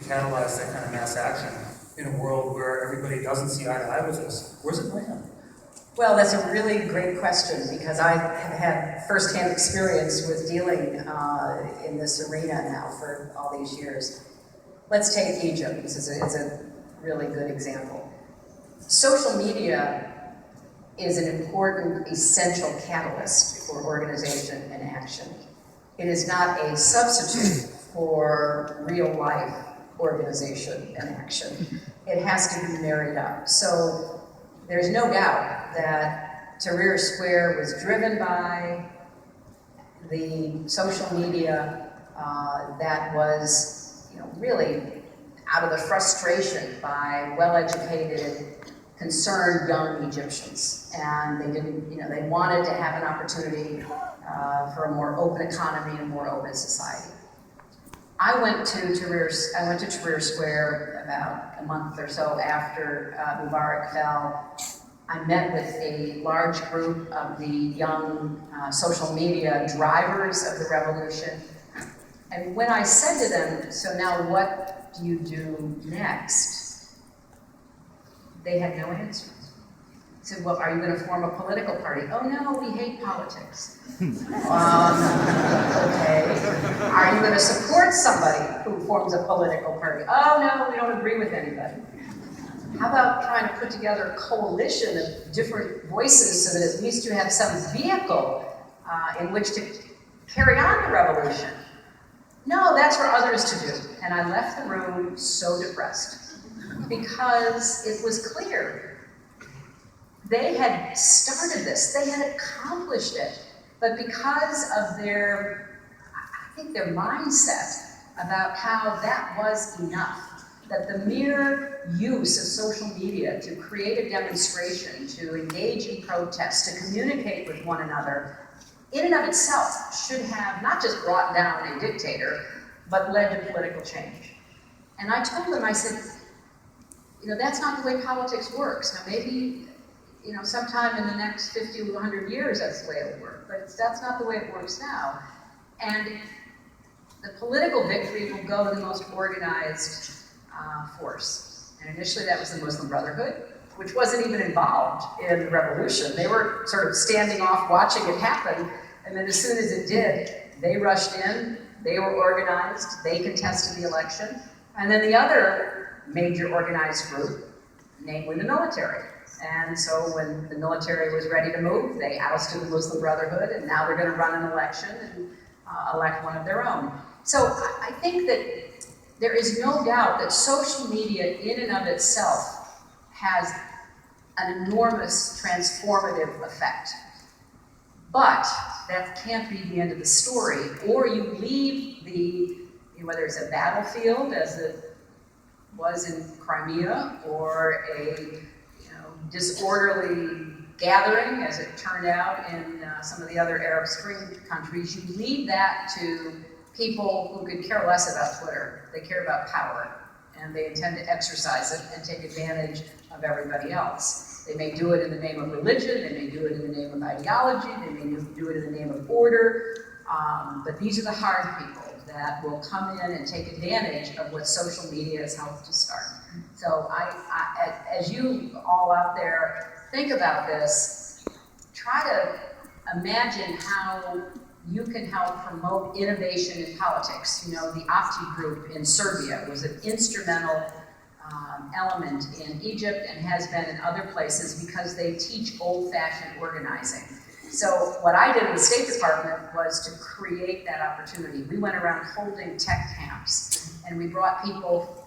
catalyze that kind of mass action in a world where everybody doesn't see eye to eye with us? Where's it land? Well, that's a really great question, because I have had firsthand experience with dealing in this arena now for all these years. Let's take Egypt. It's a really good example. Social media is an important, essential catalyst for organization and action. It is not a substitute for real-life organization and action. It has to be married up. So there's no doubt that Tahrir Square was driven by the social media that was, really out of the frustration by well-educated, concerned young Egyptians, and they didn't, they wanted to have an opportunity for a more open economy and more open society. I went to Tahrir Square about a month or so after Mubarak fell. I met with a large group of the young social media drivers of the revolution. And when I said to them, so now what do you do next? They had no answers. I said, well, are you going to form a political party? Oh no, we hate politics. Okay. Are you going to support somebody who forms a political party? Oh no, we don't agree with anybody. How about trying to put together a coalition of different voices so that at least you have some vehicle in which to carry on the revolution? No, that's for others to do. And I left the room so depressed because it was clear. They had started this, they had accomplished it, but because of their mindset about how that was enough, that the mere use of social media to create a demonstration, to engage in protest, to communicate with one another, in and of itself should have not just brought down a dictator, but led to political change. And I told them, I said, that's not the way politics works. Now maybe, sometime in the next 50 to 100 years, that's the way it will work, but that's not the way it works now. And the political victory will go to the most organized force. And initially that was the Muslim Brotherhood, which wasn't even involved in the revolution. They were sort of standing off watching it happen, and then as soon as it did, they rushed in, they were organized, they contested the election, and then the other major organized group, namely the military. And so when the military was ready to move, they ousted the Muslim Brotherhood, and now they're going to run an election and elect one of their own. So I think that there is no doubt that social media in and of itself has an enormous transformative effect. But that can't be the end of the story. Or you leave whether it's a battlefield, as it was in Crimea, or a disorderly gathering, as it turned out in some of the other Arab Spring countries, you leave that to people who could care less about Twitter. They care about power, and they intend to exercise it and take advantage of everybody else. They may do it in the name of religion, they may do it in the name of ideology, they may do it in the name of order, but these are the hard people that will come in and take advantage of what social media has helped to start. So as you all out there think about this, try to imagine how you can help promote innovation in politics. The Opti group in Serbia was an instrumental element in Egypt and has been in other places because they teach old-fashioned organizing. So what I did in the State Department was to create that opportunity. We went around holding tech camps, and we brought people